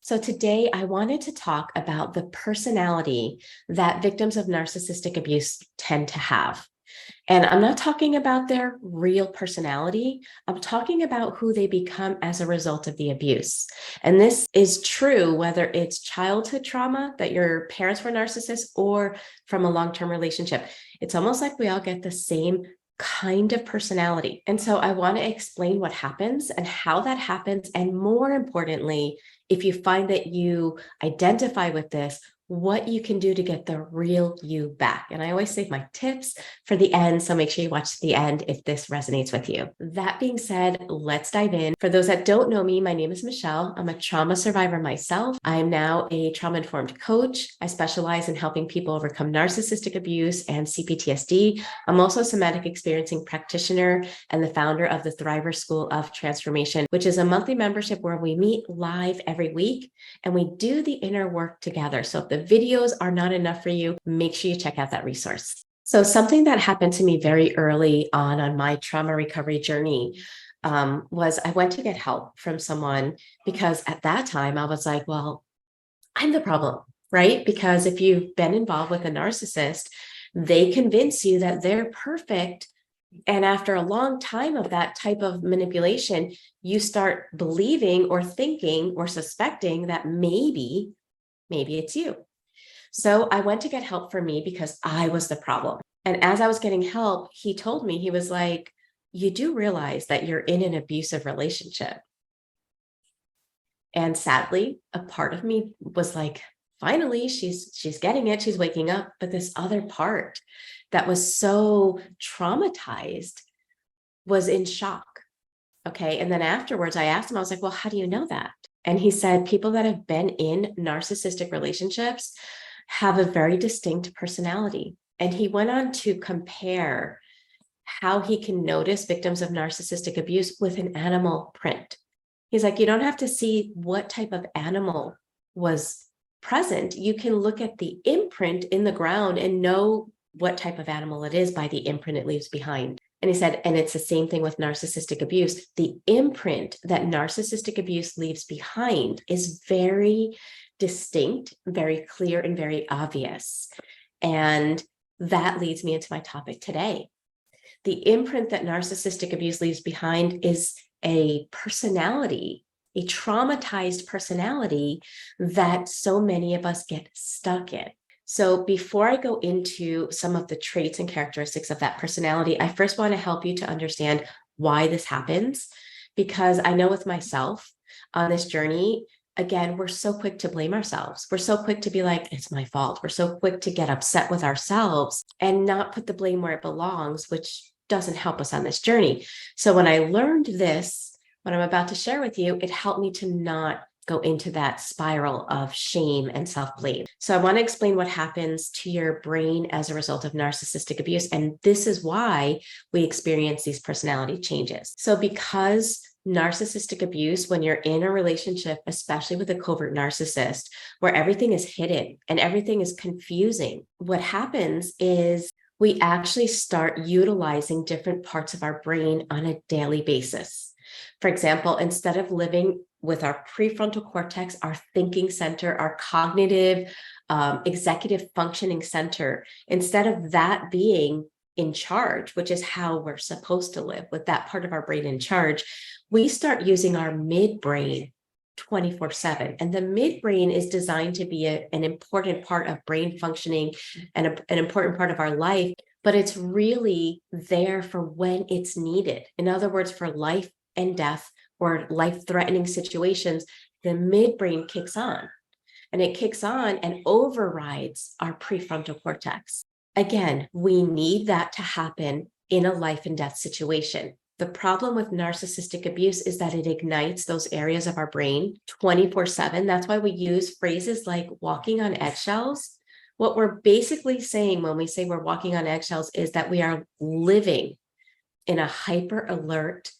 So today I wanted to talk about the personality that victims of narcissistic abuse tend to have. And I'm not talking about their real personality. I'm talking about who they become as a result of the abuse. And this is true whether it's childhood trauma that your parents were narcissists or from a long-term relationship. It's almost like we all get the same kind of personality. And so I want to explain what happens and how that happens. And more importantly, if you find that you identify with this, what you can do to get the real you back. And I always save my tips for the end, so make sure you watch to the end if this resonates with you. That being said, let's dive in. For those that don't know me, my name is Michele. I'm a trauma survivor myself. I am now a trauma-informed coach. I specialize in helping people overcome narcissistic abuse and Cptsd. I'm also a somatic experiencing practitioner and the founder of the Thriver School of Transformation, which is a monthly membership where we meet live every week and we do the inner work together. So if the videos are not enough for you, make sure you check out that resource. So something that happened to me very early on my trauma recovery journey was I went to get help from someone because at that time I was like, well, I'm the problem, right? Because if you've been involved with a narcissist, they convince you that they're perfect. And after a long time of that type of manipulation, you start believing or thinking or suspecting that maybe it's you. So I went to get help for me because I was the problem. And as I was getting help, he told me, he was like, you do realize that you're in an abusive relationship. And sadly, a part of me was like, finally, she's getting it. She's waking up. But this other part that was so traumatized was in shock. Okay. And then afterwards, I asked him, I was like, well, how do you know that? And he said, people that have been in narcissistic relationships have a very distinct personality. And he went on to compare how he can notice victims of narcissistic abuse with an animal print. He's like, you don't have to see what type of animal was present. You can look at the imprint in the ground and know what type of animal it is by the imprint it leaves behind. And he said, and it's the same thing with narcissistic abuse. The imprint that narcissistic abuse leaves behind is very distinct, very clear, and very obvious. And that leads me into my topic today. The imprint that narcissistic abuse leaves behind is a personality, a traumatized personality that so many of us get stuck in. So before I go into some of the traits and characteristics of that personality, I first want to help you to understand why this happens, because I know with myself on this journey, again, we're so quick to blame ourselves. We're so quick to be like, it's my fault. We're so quick to get upset with ourselves and not put the blame where it belongs, which doesn't help us on this journey. So when I learned this, what I'm about to share with you, it helped me to not go into that spiral of shame and self-blame. So I want to explain what happens to your brain as a result of narcissistic abuse. And this is why we experience these personality changes. So because narcissistic abuse, when you're in a relationship, especially with a covert narcissist, where everything is hidden and everything is confusing, what happens is we actually start utilizing different parts of our brain on a daily basis. For example, instead of living with our prefrontal cortex, our thinking center, our cognitive, executive functioning center, instead of that being in charge, which is how we're supposed to live, with that part of our brain in charge, we start using our midbrain 24/7. And the midbrain is designed to be an important part of brain functioning and an important part of our life, but it's really there for when it's needed. In other words, for life and death or life-threatening situations, the midbrain kicks on. And it kicks on and overrides our prefrontal cortex. Again, we need that to happen in a life and death situation. The problem with narcissistic abuse is that it ignites those areas of our brain 24/7. That's why we use phrases like walking on eggshells. What we're basically saying when we say we're walking on eggshells is that we are living in a hyper alert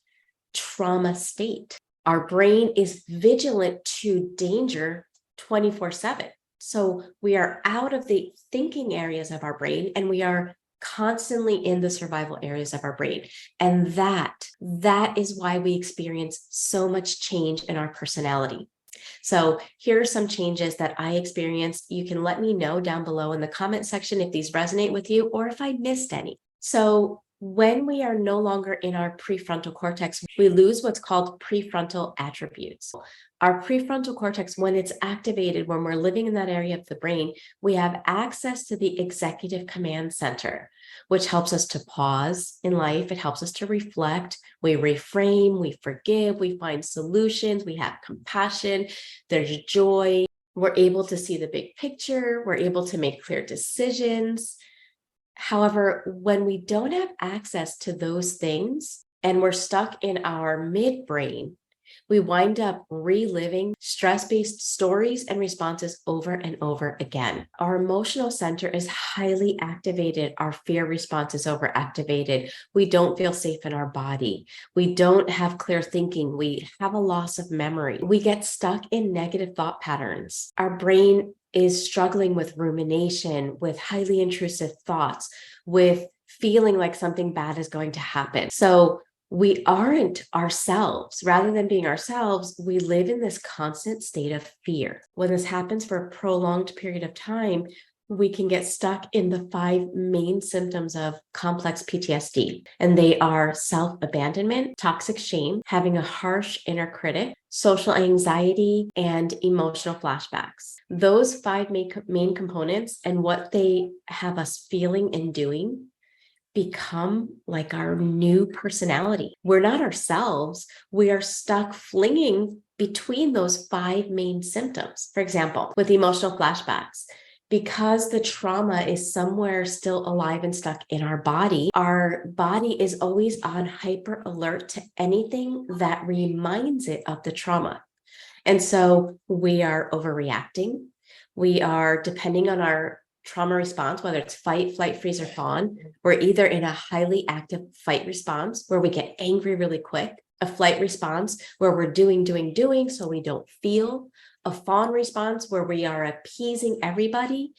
trauma state. Our brain is vigilant to danger 24/7. So we are out of the thinking areas of our brain and we are constantly in the survival areas of our brain. And that is why we experience so much change in our personality. So here are some changes that I experienced. You can let me know down below in the comment section if these resonate with you or if I missed any. So when we are no longer in our prefrontal cortex, we lose what's called prefrontal attributes. Our prefrontal cortex, when it's activated, when we're living in that area of the brain, we have access to the executive command center, which helps us to pause in life. It helps us to reflect. We reframe, we forgive, we find solutions, we have compassion, there's joy. We're able to see the big picture. We're able to make clear decisions. However, when we don't have access to those things and we're stuck in our midbrain, we wind up reliving stress-based stories and responses over and over again. Our emotional center is highly activated. Our fear response is overactivated. We don't feel safe in our body. We don't have clear thinking. We have a loss of memory. We get stuck in negative thought patterns. Our brain is struggling with rumination, with highly intrusive thoughts, with feeling like something bad is going to happen. So we aren't ourselves. Rather than being ourselves, we live in this constant state of fear. When this happens for a prolonged period of time, we can get stuck in the 5 main symptoms of complex PTSD. And they are self-abandonment, toxic shame, having a harsh inner critic, social anxiety, and emotional flashbacks. Those 5 main components and what they have us feeling and doing become like our new personality. We're not ourselves. We are stuck flinging between those 5 main symptoms. For example, with emotional flashbacks, because the trauma is somewhere still alive and stuck in our body is always on hyper alert to anything that reminds it of the trauma. And so we are overreacting. We are depending on our trauma response, whether it's fight, flight, freeze, or fawn. We're either in a highly active fight response where we get angry really quick, a flight response where we're doing so we don't feel, a fawn response where we are appeasing everybody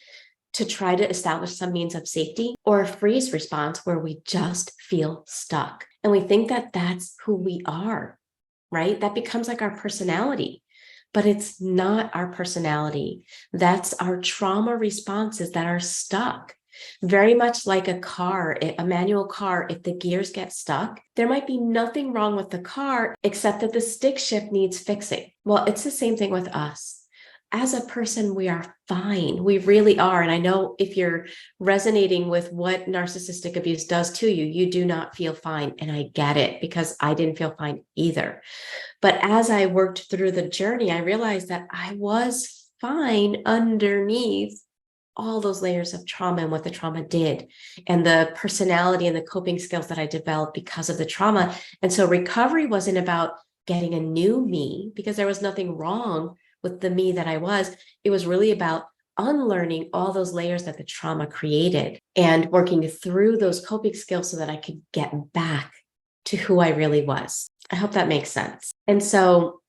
to try to establish some means of safety, or a freeze response where we just feel stuck. And we think that that's who we are, right? That becomes like our personality. But it's not our personality. That's our trauma responses that are stuck. Very much like a car, a manual car, if the gears get stuck, there might be nothing wrong with the car except that the stick shift needs fixing. Well, it's the same thing with us. As a person, we are fine. We really are. And I know if you're resonating with what narcissistic abuse does to you, you do not feel fine. And I get it because I didn't feel fine either. But as I worked through the journey, I realized that I was fine underneath all those layers of trauma and what the trauma did and the personality and the coping skills that I developed because of the trauma. And so recovery wasn't about getting a new me because there was nothing wrong with the me that I was. It was really about unlearning all those layers that the trauma created and working through those coping skills so that I could get back to who I really was. I hope that makes sense. And so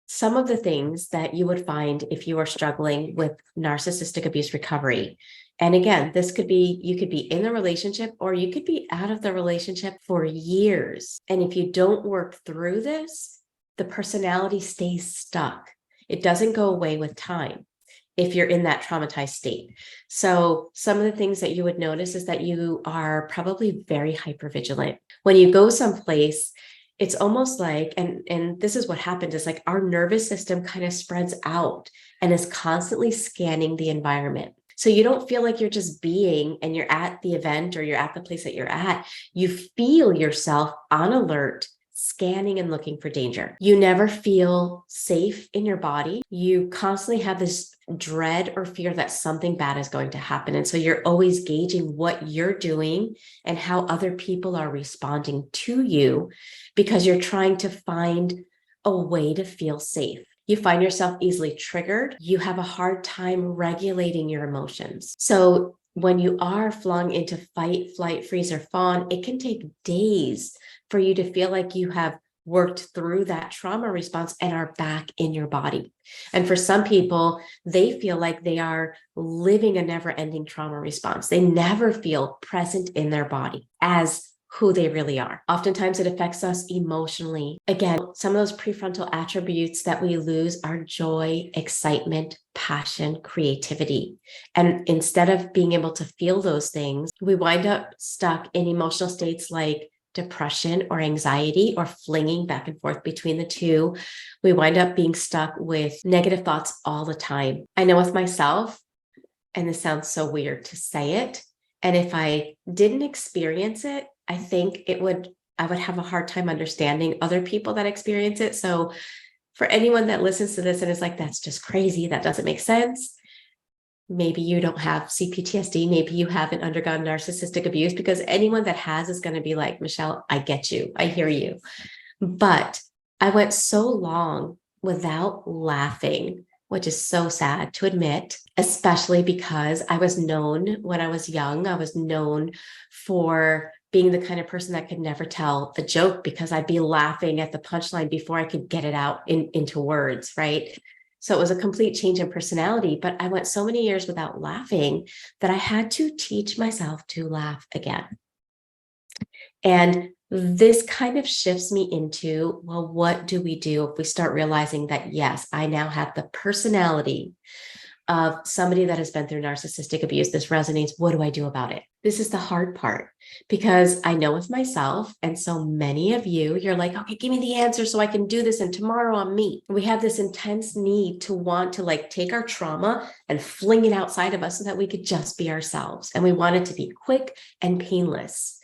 some of the things that you would find if you are struggling with narcissistic abuse recovery, and again, this could be, you could be in the relationship or you could be out of the relationship for years. And if you don't work through this, the personality stays stuck. It doesn't go away with time if you're in that traumatized state. So some of the things that you would notice is that you are probably very hypervigilant. When you go someplace, it's almost like, and this is what happens, is like our nervous system kind of spreads out and is constantly scanning the environment. So you don't feel like you're just being and you're at the event or you're at the place that you're at. You feel yourself on alert, scanning and looking for danger. You never feel safe in your body. You constantly have this dread or fear that something bad is going to happen. And so you're always gauging what you're doing and how other people are responding to you because you're trying to find a way to feel safe. You find yourself easily triggered. You have a hard time regulating your emotions. So when you are flung into fight, flight, freeze, or fawn, it can take days for you to feel like you have worked through that trauma response and are back in your body. And for some people, they feel like they are living a never-ending trauma response. They never feel present in their body. As who they really are. Oftentimes it affects us emotionally. Again, some of those prefrontal attributes that we lose are joy, excitement, passion, creativity. And instead of being able to feel those things, we wind up stuck in emotional states like depression or anxiety, or flinging back and forth between the two. We wind up being stuck with negative thoughts all the time. I know with myself, and this sounds so weird to say it, and if I didn't experience it, I think I would have a hard time understanding other people that experience it. So for anyone that listens to this and is like, that's just crazy, that doesn't make sense, maybe you don't have Cptsd, maybe you haven't undergone narcissistic abuse, because anyone that has is going to be like, Michele, I get you, I hear you. But I went so long without laughing, which is so sad to admit, especially because I was known when I was young. I was known for being the kind of person that could never tell a joke because I'd be laughing at the punchline before I could get it out into words, right? So it was a complete change in personality, but I went so many years without laughing that I had to teach myself to laugh again. And this kind of shifts me into, well, what do we do if we start realizing that, yes, I now have the personality of somebody that has been through narcissistic abuse? This resonates. What do I do about it? This is the hard part, because I know with myself, and so many of you, you're like, okay, give me the answer so I can do this, and tomorrow I'm me. We have this intense need to want to like take our trauma and fling it outside of us so that we could just be ourselves. And we want it to be quick and painless.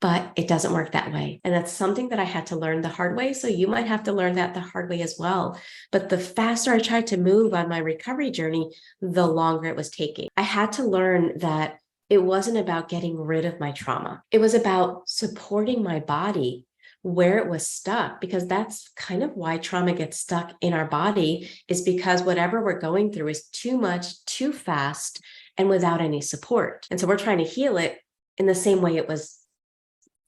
But it doesn't work that way. And that's something that I had to learn the hard way. So you might have to learn that the hard way as well. But the faster I tried to move on my recovery journey, the longer it was taking. I had to learn that it wasn't about getting rid of my trauma. It was about supporting my body where it was stuck, because that's kind of why trauma gets stuck in our body, is because whatever we're going through is too much, too fast, and without any support. And so we're trying to heal it in the same way it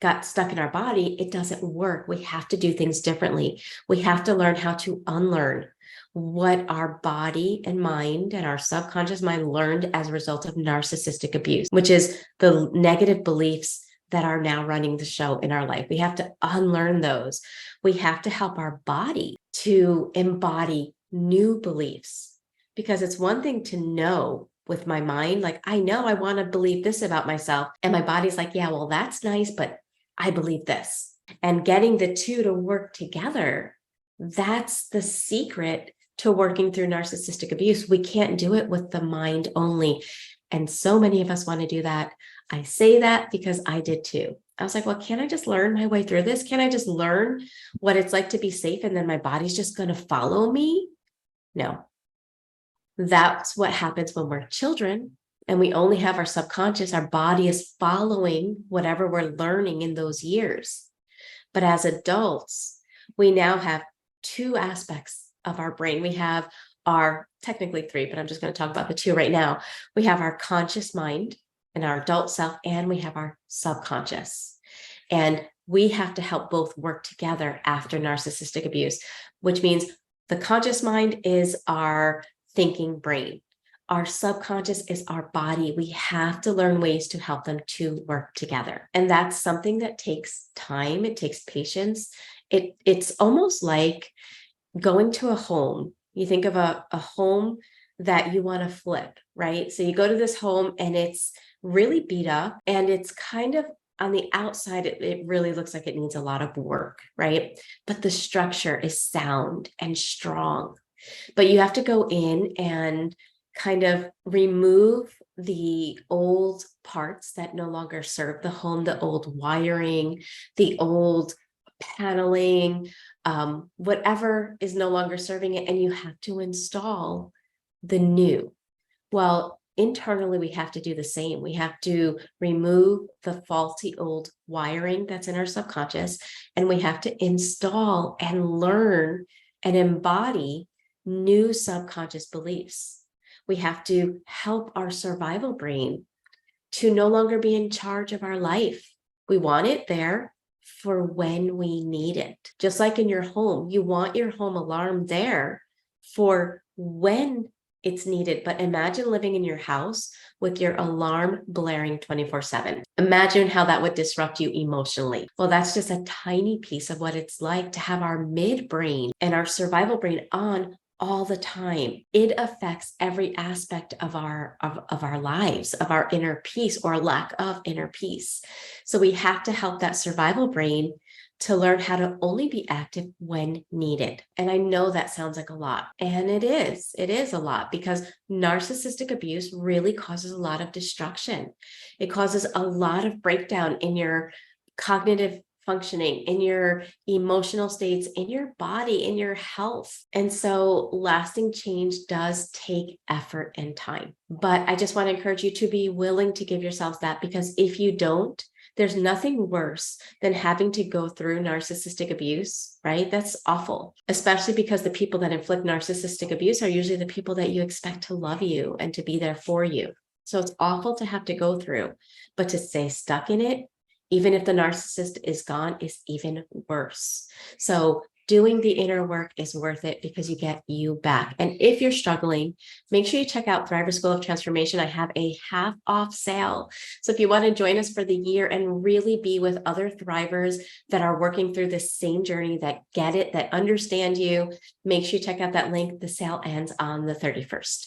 got stuck in our body. It doesn't work. We have to do things differently. We have to learn how to unlearn what our body and mind and our subconscious mind learned as a result of narcissistic abuse, which is the negative beliefs that are now running the show in our life. We have to unlearn those. We have to help our body to embody new beliefs, because it's one thing to know with my mind, like, I know I want to believe this about myself. And my body's like, yeah, well, that's nice, but I believe this. And getting the two to work together, that's the secret to working through narcissistic abuse. We can't do it with the mind only. And so many of us want to do that. I say that because I did too. I was like, well, can't I just learn my way through this? Can't I just learn what it's like to be safe, and then my body's just going to follow me? No. That's what happens when we're children and we only have our subconscious. Our body is following whatever we're learning in those years. But as adults, we now have two aspects of our brain. We have our, technically three, but I'm just going to talk about the two right now. We have our conscious mind and our adult self, and we have our subconscious. And we have to help both work together after narcissistic abuse, which means the conscious mind is our thinking brain. Our subconscious is our body. We have to learn ways to help them to work together. And that's something that takes time. It takes patience. It's almost like going to a home. You think of a home that you want to flip, right? So you go to this home and it's really beat up, and it's kind of on the outside, it really looks like it needs a lot of work, right? But the structure is sound and strong. But you have to go in and kind of remove the old parts that no longer serve the home, the old wiring, the old paneling, whatever is no longer serving it, and you have to install the new. Well, internally, we have to do the same. We have to remove the faulty old wiring that's in our subconscious, and we have to install and learn and embody new subconscious beliefs. We have to help our survival brain to no longer be in charge of our life. We want it there for when we need it. Just like in your home, you want your home alarm there for when it's needed. But imagine living in your house with your alarm blaring 24/7. Imagine how that would disrupt you emotionally. Well, that's just a tiny piece of what it's like to have our midbrain and our survival brain on all the time. It affects every aspect of our lives, of our inner peace or lack of inner peace. So we have to help that survival brain to learn how to only be active when needed. And I know that sounds like a lot, and it is a lot, because narcissistic abuse really causes a lot of destruction. It causes a lot of breakdown in your cognitive functioning, in your emotional states, in your body, in your health. And so lasting change does take effort and time. But I just want to encourage you to be willing to give yourselves that, because if you don't, there's nothing worse than having to go through narcissistic abuse, right? That's awful, especially because the people that inflict narcissistic abuse are usually the people that you expect to love you and to be there for you. So it's awful to have to go through, but to stay stuck in it, even if the narcissist is gone, is even worse. So doing the inner work is worth it, because you get you back. And if you're struggling, make sure you check out Thriver School of Transformation. I have a half off sale. So if you want to join us for the year and really be with other Thrivers that are working through the same journey, that get it, that understand you, make sure you check out that link. The sale ends on the 31st.